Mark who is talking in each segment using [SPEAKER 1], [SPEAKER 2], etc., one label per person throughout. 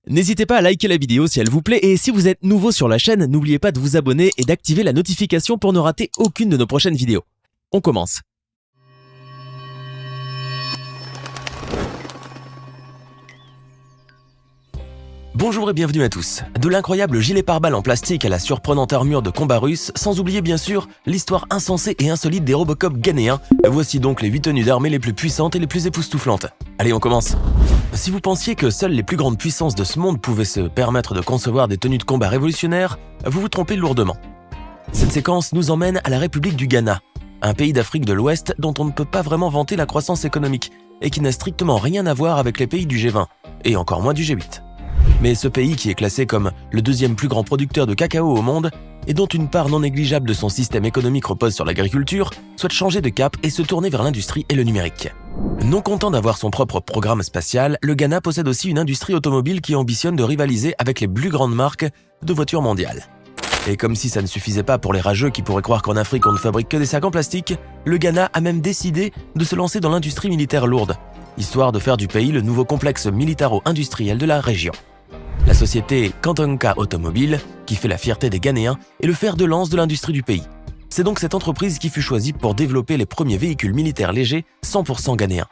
[SPEAKER 1] N'hésitez pas à liker la vidéo si elle vous plaît et si vous êtes nouveau sur la chaîne, n'oubliez pas de vous abonner et d'activer la notification pour ne rater aucune de nos prochaines vidéos. On commence. Bonjour et bienvenue à tous. De l'incroyable gilet pare-balles en plastique à la surprenante armure de combat russe, sans oublier bien sûr l'histoire insensée et insolite des Robocop ghanéens, voici donc les 8 tenues d'armée les plus puissantes et les plus époustouflantes. Allez, on commence. Si vous pensiez que seules les plus grandes puissances de ce monde pouvaient se permettre de concevoir des tenues de combat révolutionnaires, vous vous trompez lourdement. Cette séquence nous emmène à la République du Ghana, un pays d'Afrique de l'Ouest dont on ne peut pas vraiment vanter la croissance économique et qui n'a strictement rien à voir avec les pays du G20, et encore moins du G8. Mais ce pays, qui est classé comme le deuxième plus grand producteur de cacao au monde et dont une part non négligeable de son système économique repose sur l'agriculture, souhaite changer de cap et se tourner vers l'industrie et le numérique. Non content d'avoir son propre programme spatial, le Ghana possède aussi une industrie automobile qui ambitionne de rivaliser avec les plus grandes marques de voitures mondiales. Et comme si ça ne suffisait pas pour les rageux qui pourraient croire qu'en Afrique on ne fabrique que des sacs en plastique, le Ghana a même décidé de se lancer dans l'industrie militaire lourde, histoire de faire du pays le nouveau complexe militaro-industriel de la région. La société Kantonka Automobile, qui fait la fierté des Ghanéens, est le fer de lance de l'industrie du pays. C'est donc cette entreprise qui fut choisie pour développer les premiers véhicules militaires légers 100% ghanéens.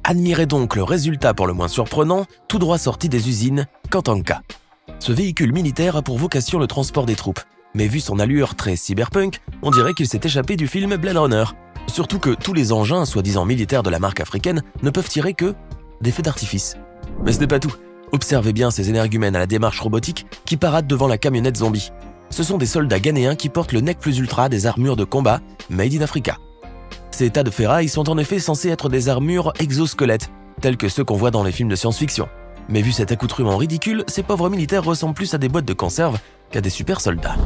[SPEAKER 1] Admirez donc le résultat pour le moins surprenant, tout droit sorti des usines Kantonka. Ce véhicule militaire a pour vocation le transport des troupes, mais vu son allure très cyberpunk, on dirait qu'il s'est échappé du film Blade Runner. Surtout que tous les engins soi-disant militaires de la marque africaine ne peuvent tirer que des feux d'artifice. Mais ce n'est pas tout. Observez bien ces énergumènes à la démarche robotique qui paradent devant la camionnette zombie. Ce sont des soldats ghanéens qui portent le nec plus ultra des armures de combat made in Africa. Ces tas de ferrailles sont en effet censés être des armures exosquelettes, tels que ceux qu'on voit dans les films de science-fiction. Mais vu cet accoutrement ridicule, ces pauvres militaires ressemblent plus à des boîtes de conserve qu'à des super soldats.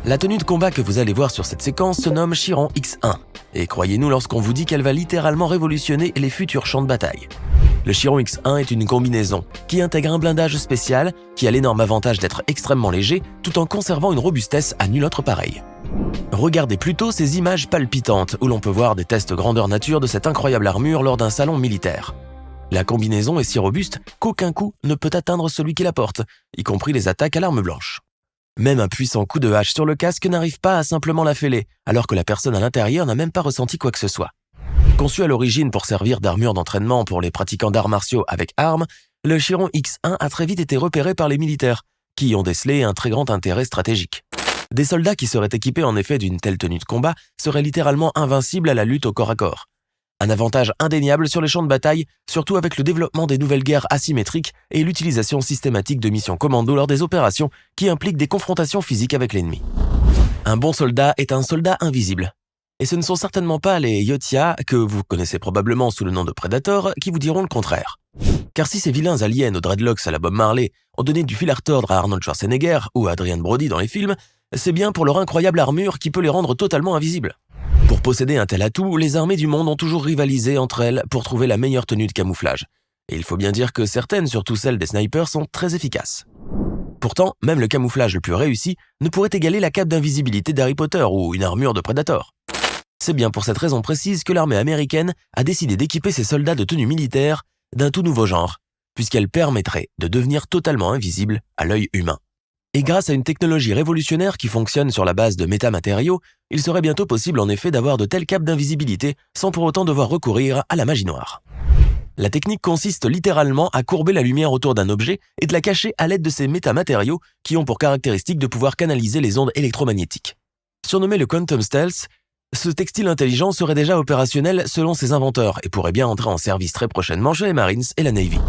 [SPEAKER 1] La tenue de combat que vous allez voir sur cette séquence se nomme Chiron X1, et croyez-nous lorsqu'on vous dit qu'elle va littéralement révolutionner les futurs champs de bataille. Le Chiron X1 est une combinaison qui intègre un blindage spécial qui a l'énorme avantage d'être extrêmement léger tout en conservant une robustesse à nul autre pareil. Regardez plutôt ces images palpitantes où l'on peut voir des tests grandeur nature de cette incroyable armure lors d'un salon militaire. La combinaison est si robuste qu'aucun coup ne peut atteindre celui qui la porte, y compris les attaques à l'arme blanche. Même un puissant coup de hache sur le casque n'arrive pas à simplement la fêler, alors que la personne à l'intérieur n'a même pas ressenti quoi que ce soit. Conçu à l'origine pour servir d'armure d'entraînement pour les pratiquants d'arts martiaux avec armes, le Chiron X1 a très vite été repéré par les militaires, qui y ont décelé un très grand intérêt stratégique. Des soldats qui seraient équipés en effet d'une telle tenue de combat seraient littéralement invincibles à la lutte au corps à corps. Un avantage indéniable sur les champs de bataille, surtout avec le développement des nouvelles guerres asymétriques et l'utilisation systématique de missions commando lors des opérations qui impliquent des confrontations physiques avec l'ennemi. Un bon soldat est un soldat invisible. Et ce ne sont certainement pas les Yotia, que vous connaissez probablement sous le nom de Predator, qui vous diront le contraire. Car si ces vilains aliens aux dreadlocks à la Bob Marley ont donné du fil à retordre à Arnold Schwarzenegger ou à Adrian Brody dans les films, c'est bien pour leur incroyable armure qui peut les rendre totalement invisibles. Pour posséder un tel atout, les armées du monde ont toujours rivalisé entre elles pour trouver la meilleure tenue de camouflage. Et il faut bien dire que certaines, surtout celles des snipers, sont très efficaces. Pourtant, même le camouflage le plus réussi ne pourrait égaler la cape d'invisibilité d'Harry Potter ou une armure de Predator. C'est bien pour cette raison précise que l'armée américaine a décidé d'équiper ses soldats de tenue militaire d'un tout nouveau genre, puisqu'elle permettrait de devenir totalement invisible à l'œil humain. Et grâce à une technologie révolutionnaire qui fonctionne sur la base de métamatériaux, il serait bientôt possible en effet d'avoir de telles capes d'invisibilité sans pour autant devoir recourir à la magie noire. La technique consiste littéralement à courber la lumière autour d'un objet et de la cacher à l'aide de ces métamatériaux qui ont pour caractéristique de pouvoir canaliser les ondes électromagnétiques. Surnommé le Quantum Stealth, ce textile intelligent serait déjà opérationnel selon ses inventeurs et pourrait bien entrer en service très prochainement chez les Marines et la Navy.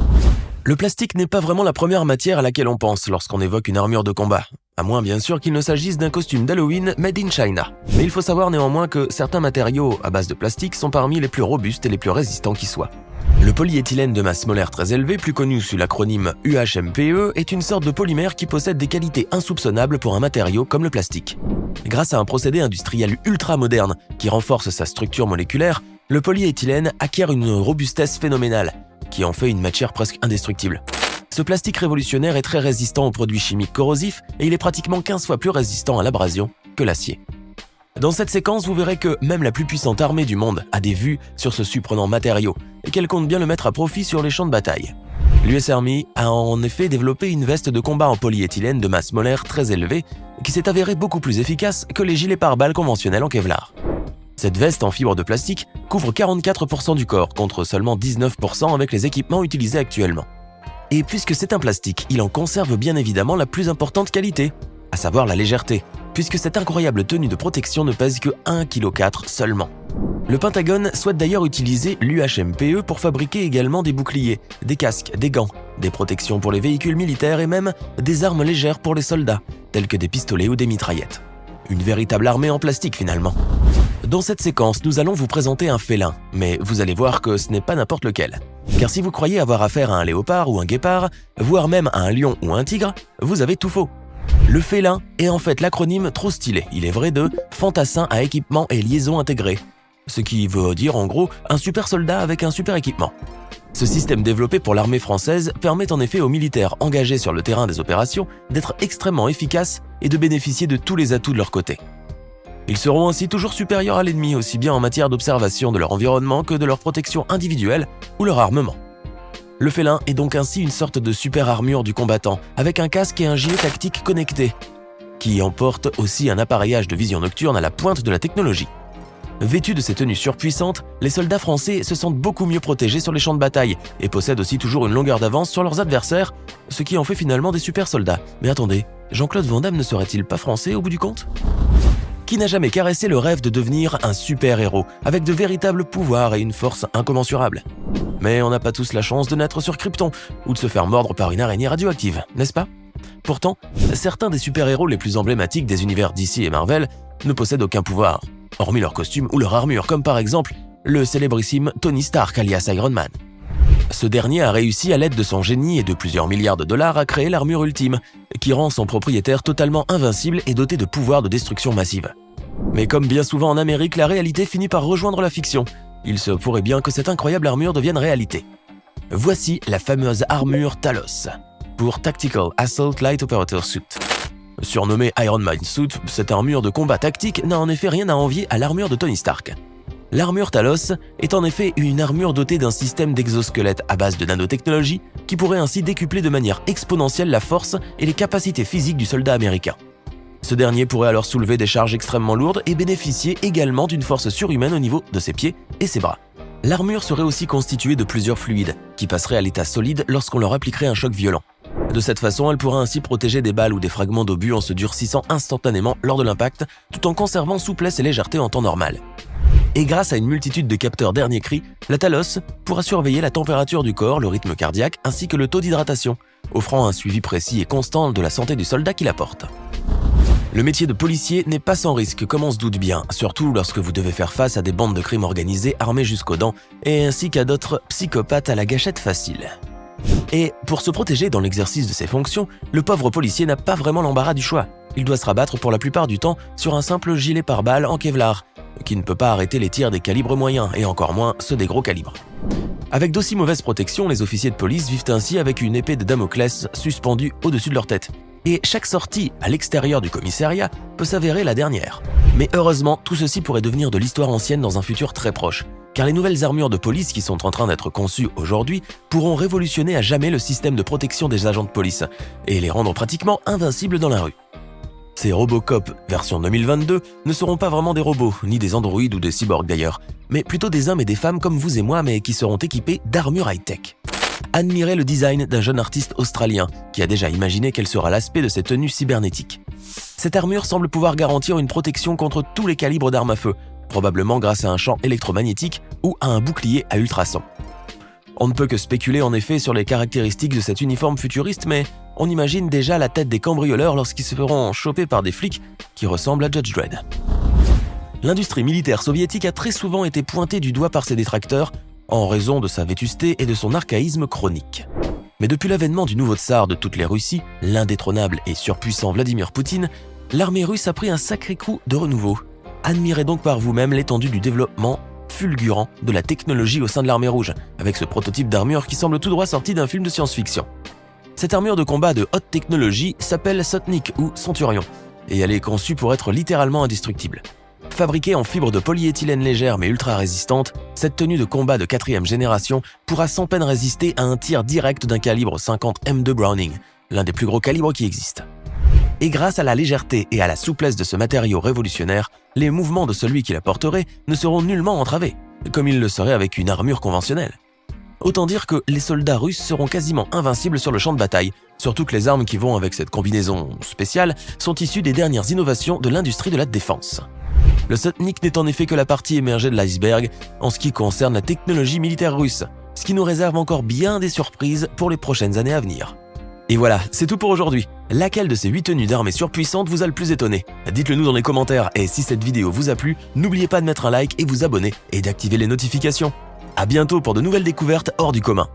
[SPEAKER 1] Le plastique n'est pas vraiment la première matière à laquelle on pense lorsqu'on évoque une armure de combat, à moins bien sûr qu'il ne s'agisse d'un costume d'Halloween made in China. Mais il faut savoir néanmoins que certains matériaux à base de plastique sont parmi les plus robustes et les plus résistants qui soient. Le polyéthylène de masse molaire très élevée, plus connu sous l'acronyme UHMPE, est une sorte de polymère qui possède des qualités insoupçonnables pour un matériau comme le plastique. Grâce à un procédé industriel ultra moderne qui renforce sa structure moléculaire, le polyéthylène acquiert une robustesse phénoménale, qui en fait une matière presque indestructible. Ce plastique révolutionnaire est très résistant aux produits chimiques corrosifs et il est pratiquement 15 fois plus résistant à l'abrasion que l'acier. Dans cette séquence, vous verrez que même la plus puissante armée du monde a des vues sur ce surprenant matériau et qu'elle compte bien le mettre à profit sur les champs de bataille. L'US Army a en effet développé une veste de combat en polyéthylène de masse molaire très élevée qui s'est avérée beaucoup plus efficace que les gilets pare-balles conventionnels en Kevlar. Cette veste en fibre de plastique couvre 44% du corps contre seulement 19% avec les équipements utilisés actuellement. Et puisque c'est un plastique, il en conserve bien évidemment la plus importante qualité, à savoir la légèreté, puisque cette incroyable tenue de protection ne pèse que 1,4 kg seulement. Le Pentagone souhaite d'ailleurs utiliser l'UHMPE pour fabriquer également des boucliers, des casques, des gants, des protections pour les véhicules militaires et même des armes légères pour les soldats, telles que des pistolets ou des mitraillettes. Une véritable armée en plastique finalement. Dans cette séquence, nous allons vous présenter un félin, mais vous allez voir que ce n'est pas n'importe lequel. Car si vous croyez avoir affaire à un léopard ou un guépard, voire même à un lion ou un tigre, vous avez tout faux. Le félin est en fait l'acronyme trop stylé, il est vrai, de fantassin à équipement et liaison intégrée. Ce qui veut dire en gros un super soldat avec un super équipement. Ce système développé pour l'armée française permet en effet aux militaires engagés sur le terrain des opérations d'être extrêmement efficaces et de bénéficier de tous les atouts de leur côté. Ils seront ainsi toujours supérieurs à l'ennemi aussi bien en matière d'observation de leur environnement que de leur protection individuelle ou leur armement. Le félin est donc ainsi une sorte de super armure du combattant avec un casque et un gilet tactique connectés, qui emporte aussi un appareillage de vision nocturne à la pointe de la technologie. Vêtus de ces tenues surpuissantes, les soldats français se sentent beaucoup mieux protégés sur les champs de bataille et possèdent aussi toujours une longueur d'avance sur leurs adversaires, ce qui en fait finalement des super soldats. Mais attendez, Jean-Claude Van Damme ne serait-il pas français au bout du compte ? Qui n'a jamais caressé le rêve de devenir un super-héros avec de véritables pouvoirs et une force incommensurables ? Mais on n'a pas tous la chance de naître sur Krypton ou de se faire mordre par une araignée radioactive, n'est-ce pas ? Pourtant, certains des super-héros les plus emblématiques des univers DC et Marvel ne possèdent aucun pouvoir, hormis leur costume ou leur armure, comme par exemple le célébrissime Tony Stark alias Iron Man. Ce dernier a réussi à l'aide de son génie et de plusieurs milliards de dollars à créer l'armure ultime, qui rend son propriétaire totalement invincible et doté de pouvoirs de destruction massive. Mais comme bien souvent en Amérique, la réalité finit par rejoindre la fiction. Il se pourrait bien que cette incroyable armure devienne réalité. Voici la fameuse armure Talos, pour Tactical Assault Light Operator Suit. Surnommée Iron Man Suit, cette armure de combat tactique n'a en effet rien à envier à l'armure de Tony Stark. L'armure Talos est en effet une armure dotée d'un système d'exosquelette à base de nanotechnologie qui pourrait ainsi décupler de manière exponentielle la force et les capacités physiques du soldat américain. Ce dernier pourrait alors soulever des charges extrêmement lourdes et bénéficier également d'une force surhumaine au niveau de ses pieds et ses bras. L'armure serait aussi constituée de plusieurs fluides qui passeraient à l'état solide lorsqu'on leur appliquerait un choc violent. De cette façon, elle pourra ainsi protéger des balles ou des fragments d'obus en se durcissant instantanément lors de l'impact, tout en conservant souplesse et légèreté en temps normal. Et grâce à une multitude de capteurs dernier cri, la Talos pourra surveiller la température du corps, le rythme cardiaque ainsi que le taux d'hydratation, offrant un suivi précis et constant de la santé du soldat qui la porte. Le métier de policier n'est pas sans risque comme on se doute bien, surtout lorsque vous devez faire face à des bandes de crimes organisées armées jusqu'aux dents et ainsi qu'à d'autres psychopathes à la gâchette facile. Et pour se protéger dans l'exercice de ses fonctions, le pauvre policier n'a pas vraiment l'embarras du choix. Il doit se rabattre pour la plupart du temps sur un simple gilet pare-balles en Kevlar, qui ne peut pas arrêter les tirs des calibres moyens et encore moins ceux des gros calibres. Avec d'aussi mauvaises protections, les officiers de police vivent ainsi avec une épée de Damoclès suspendue au-dessus de leur tête. Et chaque sortie à l'extérieur du commissariat peut s'avérer la dernière. Mais heureusement, tout ceci pourrait devenir de l'histoire ancienne dans un futur très proche, car les nouvelles armures de police qui sont en train d'être conçues aujourd'hui pourront révolutionner à jamais le système de protection des agents de police et les rendre pratiquement invincibles dans la rue. Ces Robocop version 2022 ne seront pas vraiment des robots, ni des androïdes ou des cyborgs d'ailleurs, mais plutôt des hommes et des femmes comme vous et moi, mais qui seront équipés d'armures high-tech. Admirez le design d'un jeune artiste australien qui a déjà imaginé quel sera l'aspect de ces tenues cybernétiques. Cette armure semble pouvoir garantir une protection contre tous les calibres d'armes à feu, probablement grâce à un champ électromagnétique ou à un bouclier à ultrasons. On ne peut que spéculer en effet sur les caractéristiques de cet uniforme futuriste, mais on imagine déjà la tête des cambrioleurs lorsqu'ils se feront choper par des flics qui ressemblent à Judge Dredd. L'industrie militaire soviétique a très souvent été pointée du doigt par ses détracteurs en raison de sa vétusté et de son archaïsme chronique. Mais depuis l'avènement du nouveau tsar de toutes les Russies, l'indétrônable et surpuissant Vladimir Poutine, l'armée russe a pris un sacré coup de renouveau. Admirez donc par vous-même l'étendue du développement fulgurant de la technologie au sein de l'armée rouge, avec ce prototype d'armure qui semble tout droit sorti d'un film de science-fiction. Cette armure de combat de haute technologie s'appelle Sotnik ou Centurion, et elle est conçue pour être littéralement indestructible. Fabriquée en fibre de polyéthylène légère mais ultra résistante, cette tenue de combat de 4e génération pourra sans peine résister à un tir direct d'un calibre 50 M2 Browning, l'un des plus gros calibres qui existent. Et grâce à la légèreté et à la souplesse de ce matériau révolutionnaire, les mouvements de celui qui la porterait ne seront nullement entravés, comme ils le seraient avec une armure conventionnelle. Autant dire que les soldats russes seront quasiment invincibles sur le champ de bataille, surtout que les armes qui vont avec cette combinaison spéciale sont issues des dernières innovations de l'industrie de la défense. Le Sputnik n'est en effet que la partie émergée de l'iceberg en ce qui concerne la technologie militaire russe, ce qui nous réserve encore bien des surprises pour les prochaines années à venir. Et voilà, c'est tout pour aujourd'hui. Laquelle de ces 8 tenues d'armée surpuissantes vous a le plus étonné? Dites-le nous dans les commentaires, et si cette vidéo vous a plu, n'oubliez pas de mettre un like et vous abonner et d'activer les notifications. À bientôt pour de nouvelles découvertes hors du commun.